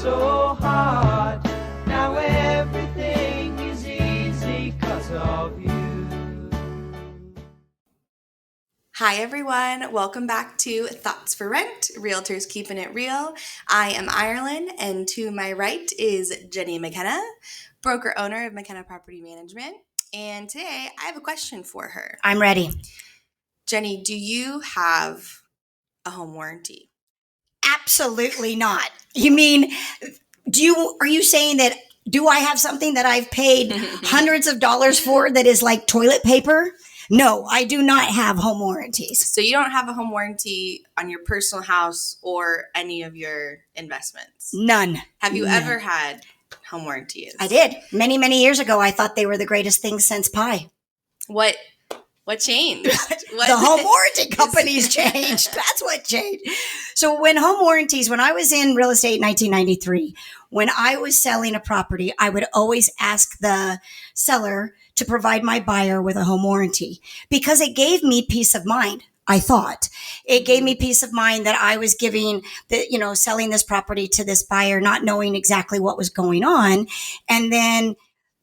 so hard. Now everything is easy 'cause of you. Hi everyone, welcome back to Thoughts for Rent, Realtors Keeping It Real. I am Ireland, and to my right is Jenni McKenna, broker owner of McKenna Property Management. And today I have a question for her. I'm ready. Jenni, do you have a home warranty? Absolutely not. You mean, are you saying that, do I have something that I've paid hundreds of dollars for that is like toilet paper? No, I do not have home warranties. So you don't have a home warranty on your personal house or any of your investments? None. Have you ever had home warranties? I did. Many, many years ago, I thought they were the greatest things since pie. What changed? The home warranty companies changed. That's what changed. So when I was in real estate in 1993, when I was selling a property, I would always ask the seller to provide my buyer with a home warranty because it gave me peace of mind. I thought it gave me peace of mind that I was selling this property to this buyer, not knowing exactly what was going on. And then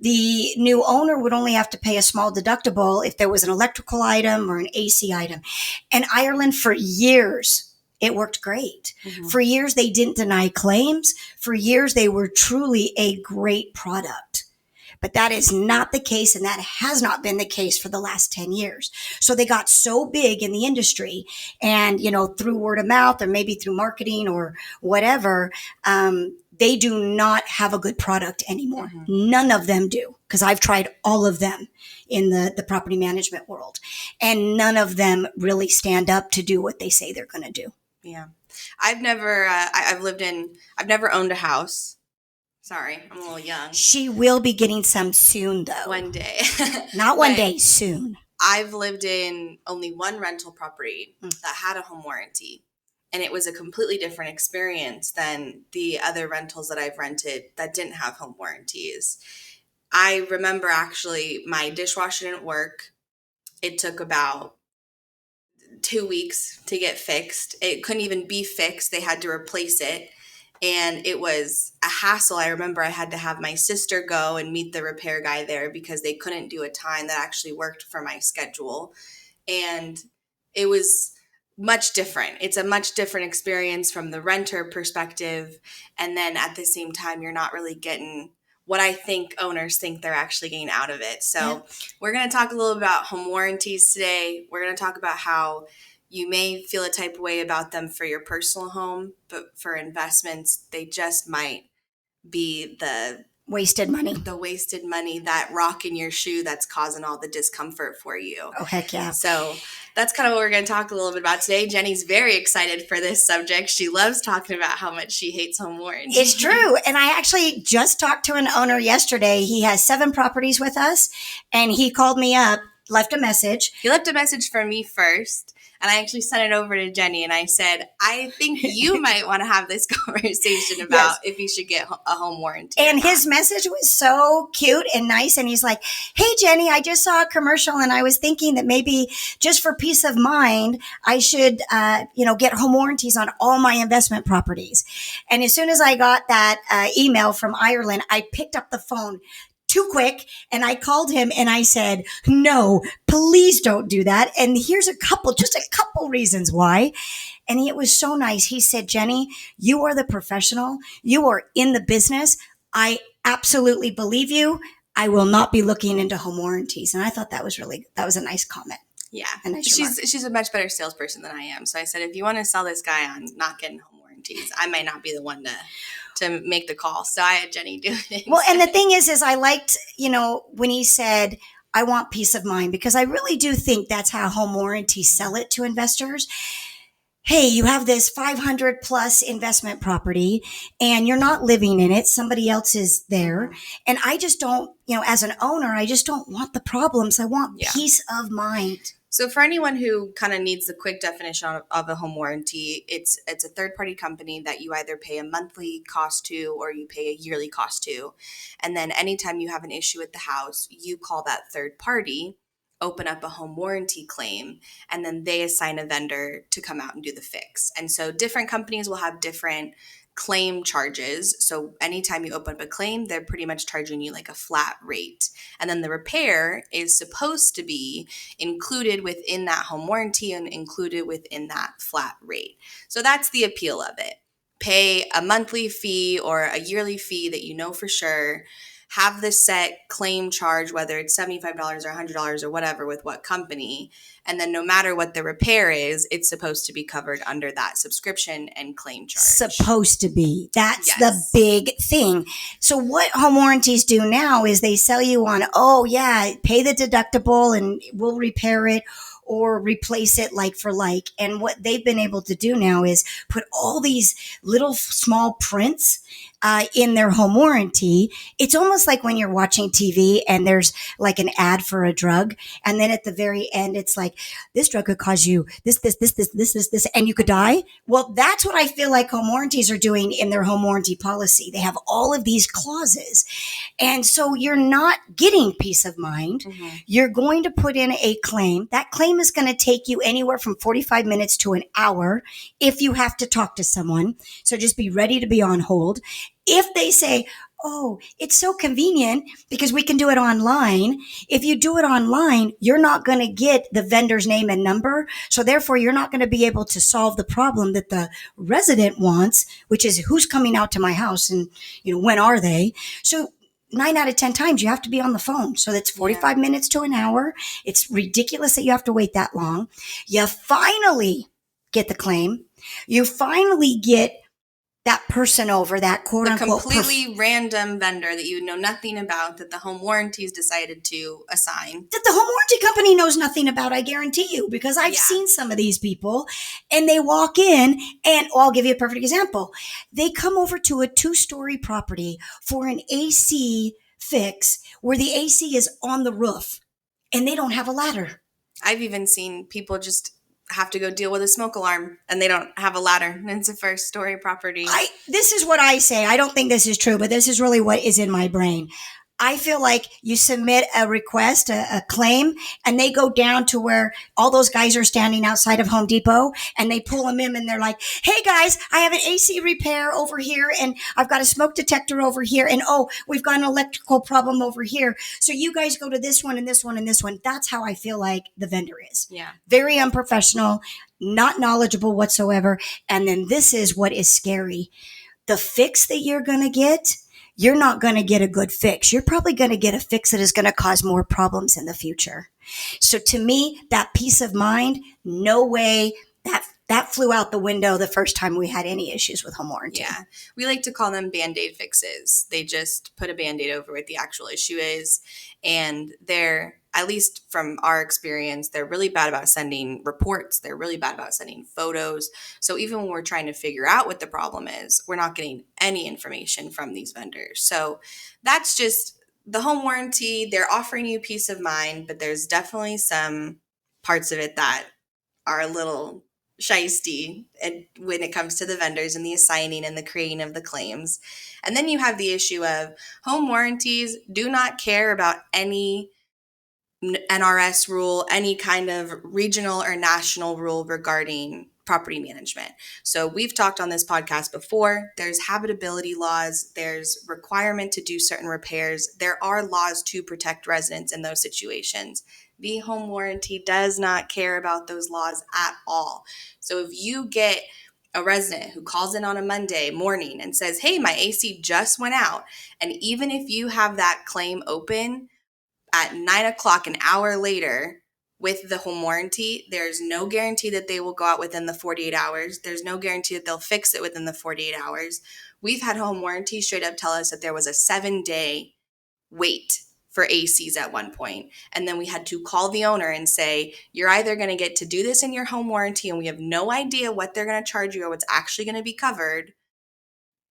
the new owner would only have to pay a small deductible if there was an electrical item or an AC item. And Ireland, for years, it worked great. Mm-hmm. For years, they didn't deny claims. For years, they were truly a great product. But that is not the case, and that has not been the case for the last 10 years. So they got so big in the industry, and, through word of mouth or maybe through marketing or whatever, they do not have a good product anymore. Mm-hmm. None of them do, because I've tried all of them in the property management world, and none of them really stand up to do what they say they're going to do. Yeah. I've never owned a house. Sorry, I'm a little young. She will be getting some soon, though. One day. Not one day, soon. I've lived in only one rental property that had a home warranty. And it was a completely different experience than the other rentals that I've rented that didn't have home warranties. I remember actually my dishwasher didn't work. It took about 2 weeks to get fixed. It couldn't even be fixed. They had to replace it. And it was a hassle. I remember I had to have my sister go and meet the repair guy there because they couldn't do a time that actually worked for my schedule. And it was much different. It's a much different experience from the renter perspective. And then at the same time, you're not really getting what I think owners think they're actually getting out of it. So We're going to talk a little about home warranties today. We're going to talk about how you may feel a type of way about them for your personal home, but for investments, they just might be the wasted money, that rock in your shoe that's causing all the discomfort for you. Oh, heck yeah. So that's kind of what we're going to talk a little bit about today. Jenni's very excited for this subject. She loves talking about how much she hates home warranties. It's true. And I actually just talked to an owner yesterday. He has 7 properties with us, and he called me up, left a message. He left a message for me first. And I actually sent it over to Jenni, and I said, I think you might want to have this conversation about if you should get a home warranty. And his message was so cute and nice. And he's like, hey, Jenni, I just saw a commercial, and I was thinking that maybe just for peace of mind, I should, get home warranties on all my investment properties. And as soon as I got that email from Ireland, I picked up the phone too quick, and I called him and I said, no, please don't do that. And here's just a couple reasons why. And it was so nice. He said, Jenni, you are the professional. You are in the business. I absolutely believe you. I will not be looking into home warranties. And I thought that was a nice comment. Yeah. She's a much better salesperson than I am. So I said, if you want to sell this guy on not getting home warranties, I might not be the one to make the call. So I had Jenni do it. Well, and the thing is I liked, when he said, I want peace of mind, because I really do think that's how home warranties sell it to investors. Hey, you have this 500 plus investment property and you're not living in it. Somebody else is there. And I just don't, as an owner, I just don't want the problems. I want peace of mind. So for anyone who kind of needs the quick definition of a home warranty, it's a third-party company that you either pay a monthly cost to or you pay a yearly cost to. And then anytime you have an issue with the house, you call that third party, open up a home warranty claim, and then they assign a vendor to come out and do the fix. And so different companies will have different claim charges. So anytime you open up a claim, they're pretty much charging you like a flat rate. And then the repair is supposed to be included within that home warranty and included within that flat rate. So that's the appeal of it. Pay a monthly fee or a yearly fee that you know for sure. Have the set claim charge, whether it's $75 or $100 or whatever with what company. And then no matter what the repair is, it's supposed to be covered under that subscription and claim charge. Supposed to be. That's the big thing. So what home warranties do now is they sell you on, oh yeah, pay the deductible and we'll repair it or replace it like for like. And what they've been able to do now is put all these little small prints in their home warranty. It's almost like when you're watching TV and there's like an ad for a drug. And then at the very end, it's like, this drug could cause you this, and you could die. Well, that's what I feel like home warranties are doing in their home warranty policy. They have all of these clauses. And so you're not getting peace of mind. Mm-hmm. You're going to put in a claim. That claim is going to take you anywhere from 45 minutes to an hour if you have to talk to someone. So just be ready to be on hold. If they say, oh, it's so convenient because we can do it online. If you do it online, you're not going to get the vendor's name and number. So therefore, you're not going to be able to solve the problem that the resident wants, which is who's coming out to my house and, when are they? So 9 out of 10 times you have to be on the phone. So that's 45 minutes to an hour. It's ridiculous that you have to wait that long. You finally get the claim. You finally get that person over, that quote unquote completely random vendor that you know nothing about, that the home warranties decided to assign. That the home warranty company knows nothing about, I guarantee you, because I've seen some of these people and they walk in and I'll give you a perfect example. They come over to a 2-story property for an AC fix where the AC is on the roof and they don't have a ladder. I've even seen people just have to go deal with a smoke alarm and they don't have a ladder. And it's a 1st-story property. This is what I say. I don't think this is true, but this is really what is in my brain. I feel like you submit a request, a claim, and they go down to where all those guys are standing outside of Home Depot and they pull them in and they're like, hey guys, I have an AC repair over here and I've got a smoke detector over here. And we've got an electrical problem over here. So you guys go to this one and this one and this one. That's how I feel like the vendor is. Yeah. Very unprofessional, not knowledgeable whatsoever. And then this is what is scary. The fix that you're going to get, you're not going to get a good fix. You're probably going to get a fix that is going to cause more problems in the future. So to me, that peace of mind, no way, that flew out the window the first time we had any issues with home warranty. Yeah. We like to call them Band-Aid fixes. They just put a Band-Aid over what the actual issue is. And they're, at least from our experience, they're really bad about sending reports. They're really bad about sending photos. So even when we're trying to figure out what the problem is, we're not getting any information from these vendors. So that's just the home warranty. They're offering you peace of mind, but there's definitely some parts of it that are a little shiesty when it comes to the vendors and the assigning and the creating of the claims. And then you have the issue of home warranties do not care about any NRS rule, any kind of regional or national rule regarding property management. So we've talked on this podcast before. There's habitability laws. There's requirement to do certain repairs. There are laws to protect residents in those situations. The home warranty does not care about those laws at all. So if you get a resident who calls in on a Monday morning and says, hey, my AC just went out, and even if you have that claim open at 9 o'clock an hour later with the home warranty, there's no guarantee that they will go out within the 48 hours. There's no guarantee that they'll fix it within the 48 hours. We've had home warranties straight up tell us that there was a 7-day wait for ACs at one point. And then we had to call the owner and say, you're either going to get to do this in your home warranty and we have no idea what they're going to charge you or what's actually going to be covered.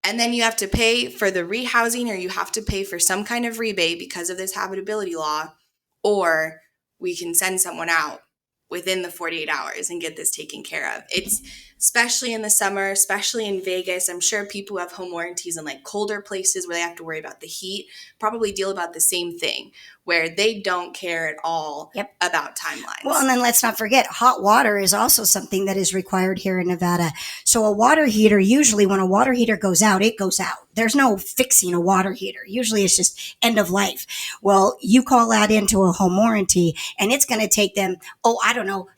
And then you have to pay for the rehousing or you have to pay for some kind of rebate because of this habitability law, or we can send someone out within the 48 hours and get this taken care of. It's especially in the summer, especially in Vegas. I'm sure people who have home warranties in like colder places where they have to worry about the heat probably deal about the same thing, where they don't care at all about timelines. Well, and then let's not forget, hot water is also something that is required here in Nevada. So a water heater, usually when a water heater goes out, it goes out. There's no fixing a water heater. Usually it's just end of life. Well, you call that into a home warranty and it's going to take them,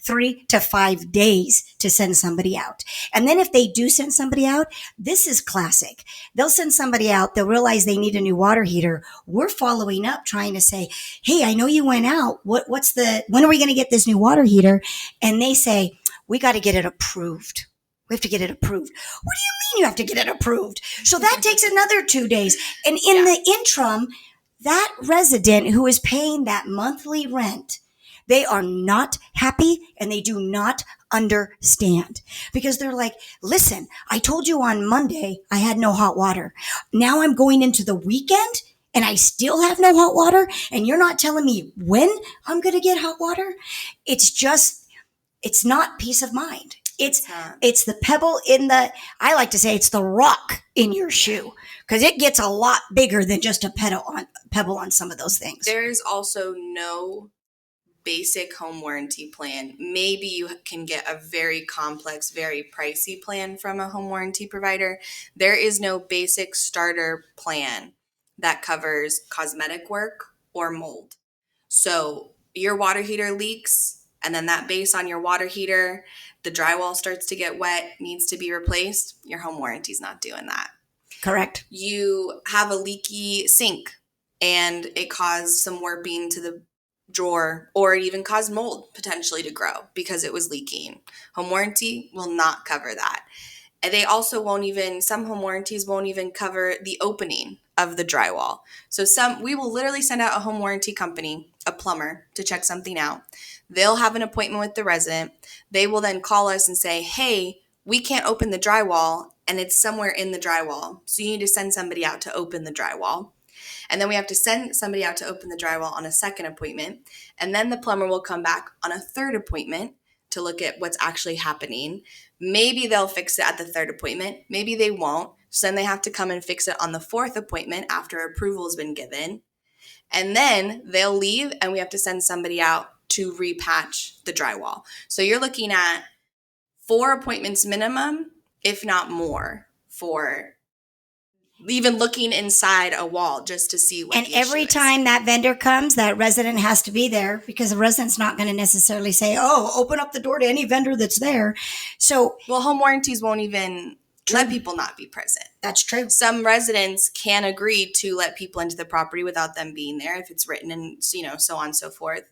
3 to 5 days to send somebody out. And then if they do send somebody out, this is classic. They'll send somebody out. They'll realize they need a new water heater. We're following up trying to say, hey, I know you went out. When are we going to get this new water heater? And they say, we got to get it approved. We have to get it approved. What do you mean you have to get it approved? So that takes another 2 days. And in the interim, that resident who is paying that monthly rent, they are not happy and they do not understand because they're like, listen, I told you on Monday I had no hot water. Now I'm going into the weekend and I still have no hot water and you're not telling me when I'm going to get hot water. It's not peace of mind. It's the pebble I like to say it's the rock in your shoe because it gets a lot bigger than just a pebble on some of those things. There's also no basic home warranty plan. Maybe you can get a very complex, very pricey plan from a home warranty provider. There is no basic starter plan that covers cosmetic work or mold. So your water heater leaks, and then that base on your water heater, the drywall starts to get wet, needs to be replaced. Your home warranty's not doing that. Correct. You have a leaky sink and it caused some warping to the drawer, or it even caused mold potentially to grow because it was leaking. Home warranty will not cover that. And they also some home warranties won't even cover the opening of the drywall. So we will literally send out a home warranty company, a plumber, to check something out. They'll have an appointment with the resident. They will then call us and say, hey, we can't open the drywall and it's somewhere in the drywall. So you need to send somebody out to open the drywall. And then we have to send somebody out to open the drywall on a second appointment. And then the plumber will come back on a third appointment to look at what's actually happening. Maybe they'll fix it at the third appointment. Maybe they won't. So then they have to come and fix it on the fourth appointment after approval has been given. And then they'll leave and we have to send somebody out to repatch the drywall. So you're looking at 4 appointments minimum, if not more, for even looking inside a wall just to see what. And every time that vendor comes, that resident has to be there because the resident's not going to necessarily say, oh, open up the door to any vendor that's there. So, well, home warranties won't even let people not be present. That's true. Some residents can agree to let people into the property without them being there if it's written and, so on and so forth.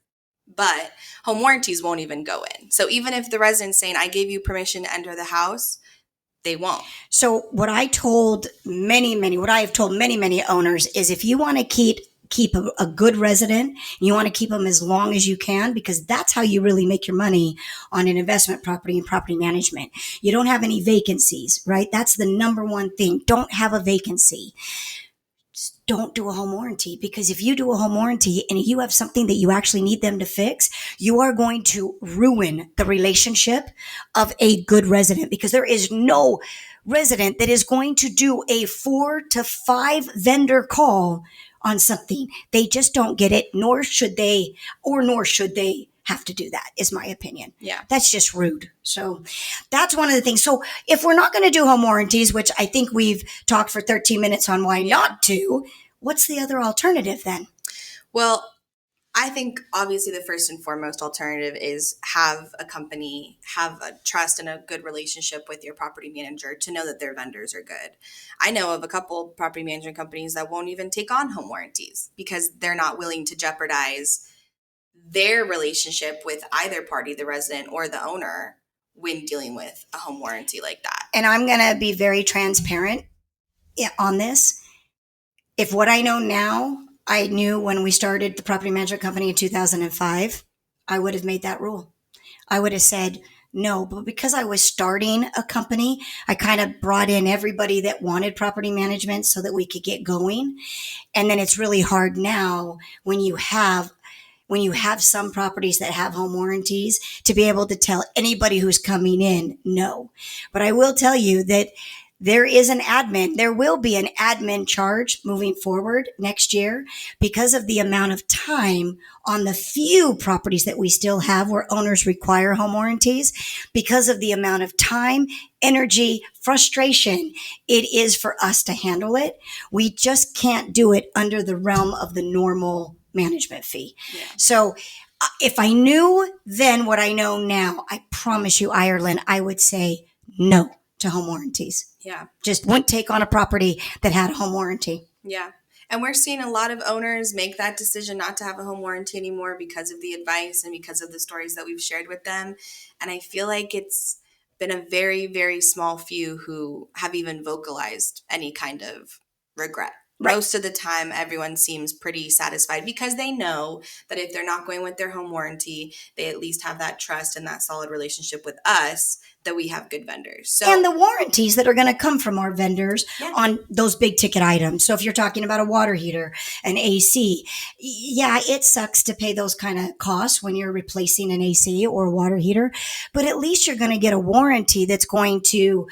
But home warranties won't even go in. So even if the resident's saying, I gave you permission to enter the house, they won't. So what I have told many owners is if you want to keep a good resident, you want to keep them as long as you can, because that's how you really make your money on an investment property and property management. You don't have any vacancies, right? That's the number one thing. Don't have a vacancy. Just don't do a home warranty, because if you do a home warranty and you have something that you actually need them to fix, you are going to ruin the relationship of a good resident, because there is no resident that is going to do a 4 to 5 vendor call on something. They just don't get it, nor should they have to do that, is my opinion. Yeah. That's just rude. So that's one of the things. So if we're not going to do home warranties, which I think we've talked for 13 minutes on why not to, what's the other alternative then? Well, I think obviously the first and foremost alternative is have a company, have a trust and a good relationship with your property manager to know that their vendors are good. I know of a couple property management companies that won't even take on home warranties because they're not willing to jeopardize their relationship with either party, the resident or the owner, when dealing with a home warranty like that. And I'm going to be very transparent on this. If what I know now, I knew when we started the property management company in 2005, I would have made that rule. I would have said no, but because I was starting a company, I kind of brought in everybody that wanted property management so that we could get going. And then it's really hard now when you have when you have some properties that have home warranties to be able to tell anybody who's coming in no. But I will tell you that there will be an admin charge moving forward next year because of the amount of time on the few properties that we still have where owners require home warranties, because of the amount of time, energy, frustration it is for us to handle it. We just can't do it under the realm of the normal management fee. Yeah. So if I knew then what I know now, I promise you, Ireland, I would say no to home warranties. Yeah. Just wouldn't take on a property that had a home warranty. Yeah. And we're seeing a lot of owners make that decision not to have a home warranty anymore because of the advice and because of the stories that we've shared with them. And I feel like it's been a very, very small few who have even vocalized any kind of regret. Right. Most of the time, everyone seems pretty satisfied because they know that if they're not going with their home warranty, they at least have that trust and that solid relationship with us that we have good vendors. So, and the warranties that are going to come from our vendors Yeah. on those big ticket items. So if you're talking about a water heater, an AC, yeah, it sucks to pay those kind of costs when you're replacing an AC or a water heater, but at least you're going to get a warranty that's going to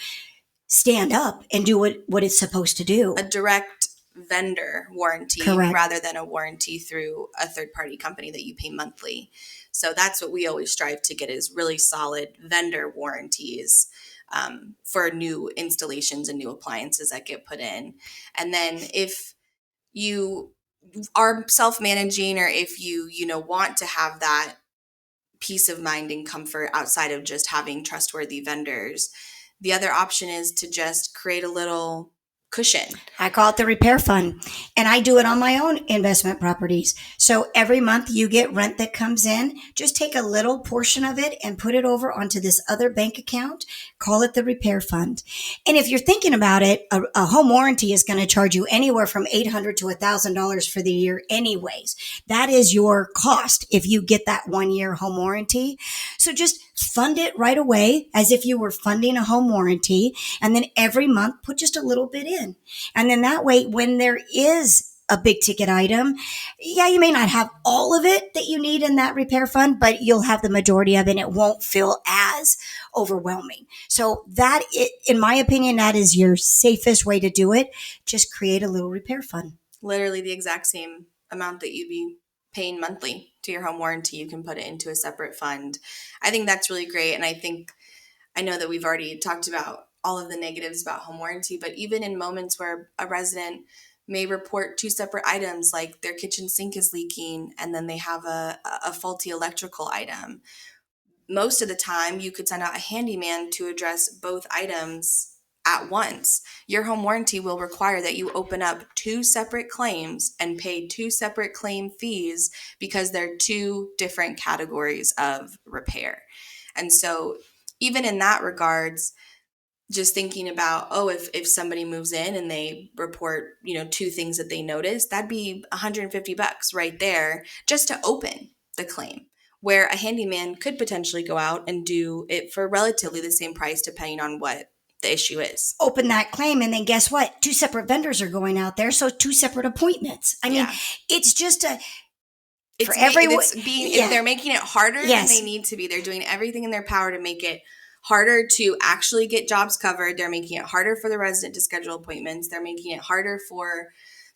stand up and do what it's supposed to do. a direct vendor warranty Correct. rather than a warranty through a third-party company that you pay monthly. So that's what we always strive to get, is really solid vendor warranties for new installations and new appliances that get put in. And then if you are self-managing, or if you want to have that peace of mind and comfort outside of just having trustworthy vendors, the other option is to just create a little cushion. I call it the repair fund, and I do it on my own investment properties. So every month you get rent that comes in, just take a little portion of it and put it over onto this other bank account, call it the repair fund. And if you're thinking about it, a home warranty is going to charge you anywhere from $800 to $1,000 for the year anyways. That is your cost if you get that 1 year home warranty. So just fund it right away as if you were funding a home warranty, and then every month put just a little bit in. And then that way, when there is a big ticket item, yeah, you may not have all of it that you need in that repair fund, but you'll have the majority of it, and it won't feel as overwhelming. So that, in my opinion, that is your safest way to do it. Just create a little repair fund. Literally the exact same amount that you'd be paying monthly to your home warranty, you can put it into a separate fund. I think that's really great. And I know that we've already talked about all of the negatives about home warranty, but even in moments where a resident may report two separate items, like their kitchen sink is leaking and then they have a faulty electrical item, most of the time you could send out a handyman to address both items at once. Your home warranty will require that you open up two separate claims and pay two separate claim fees because they're two different categories of repair. And so even in that regards, just thinking about, if somebody moves in and they report, two things that they noticed, that'd be $150 right there just to open the claim, where a handyman could potentially go out and do it for relatively the same price depending on what the issue is. Open that claim, and then guess what? Two separate vendors are going out there, so two separate appointments. I mean, it's just if they're making it harder than they need to be. They're doing everything in their power to make it harder to actually get jobs covered. They're making it harder for the resident to schedule appointments. They're making it harder for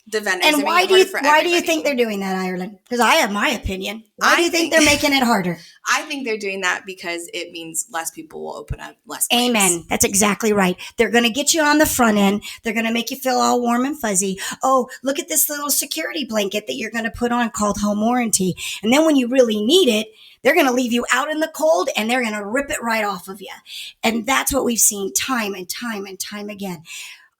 the vendors. And why do you think they're doing that, Ireland? Because I have my opinion. Why do you think they're making it harder? I think they're doing that because it means less people will open up less claims. Amen. That's exactly right. They're going to get you on the front end. They're going to make you feel all warm and fuzzy. Oh, look at this little security blanket that you're going to put on called home warranty. And then when you really need it, they're going to leave you out in the cold and they're going to rip it right off of you. And that's what we've seen time and time and time again.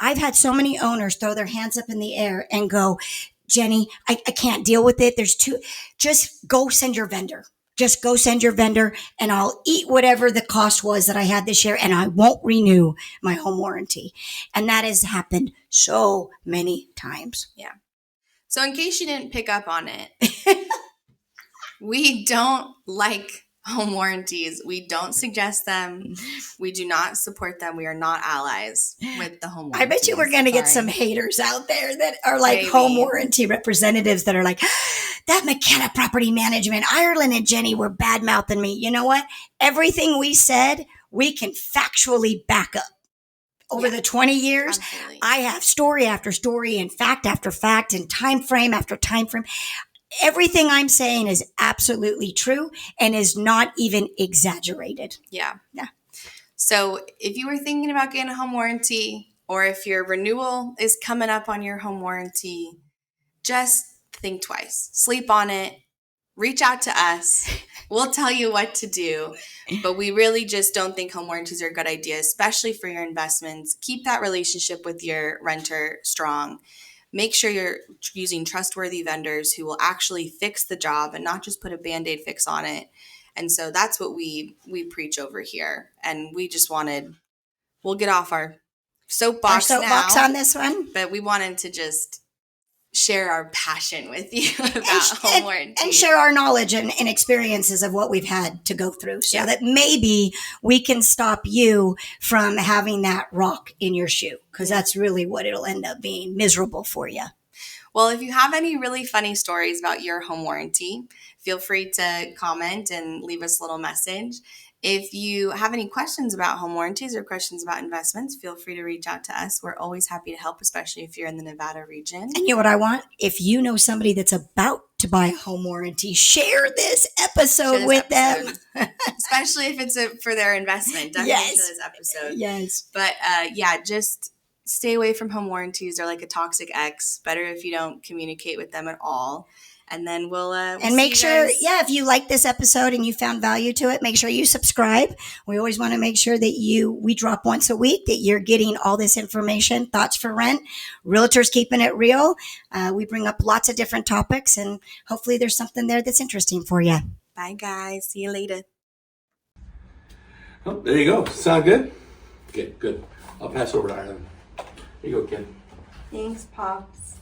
I've had so many owners throw their hands up in the air and go, Jenny, I can't deal with it. Just go send your vendor. Just go send your vendor and I'll eat whatever the cost was that I had this year and I won't renew my home warranty. And that has happened so many times. Yeah. So in case you didn't pick up on it, we don't like home warranties. We don't suggest them. We do not support them. We are not allies with the home warranties. I bet you we're going to get some haters out there that are like home warranty representatives that are like, that McKenna Property Management, Ireland and Jenni were bad mouthing me. You know what? Everything we said, we can factually back up. Over the 20 years, absolutely. I have story after story and fact after fact and time frame after time frame. Everything I'm saying is absolutely true and is not even exaggerated. Yeah. So if you were thinking about getting a home warranty, or if your renewal is coming up on your home warranty, just think twice. Sleep on it. Reach out to us. We'll tell you what to do. But we really just don't think home warranties are a good idea, especially for your investments. Keep that relationship with your renter strong. Make sure you're using trustworthy vendors who will actually fix the job and not just put a Band-Aid fix on it. And so that's what we preach over here. And we just we'll get off our soapbox now, on this one. But we wanted to just share our passion with you about home warranty. And share our knowledge and experiences of what we've had to go through so that maybe we can stop you from having that rock in your shoe, because that's really what it'll end up being, miserable for you. Well, if you have any really funny stories about your home warranty, feel free to comment and leave us a little message. If you have any questions about home warranties or questions about investments, feel free to reach out to us. We're always happy to help, especially if you're in the Nevada region. And you know what I want? If you know somebody that's about to buy a home warranty, share this episode with them. Especially if it's for their investment. Definitely share this episode. Yes. But just stay away from home warranties. They're like a toxic ex. Better if you don't communicate with them at all. And then we'll and make sure, if you like this episode and you found value to it, make sure you subscribe. We always want to make sure that we drop once a week, that you're getting all this information, thoughts for rent, realtors keeping it real. We bring up lots of different topics, and hopefully there's something there that's interesting for you. Bye, guys. See you later. Oh, there you go. Sound good? Okay, good. I'll pass over to Ireland. Here you go, Ken. Thanks, Pops.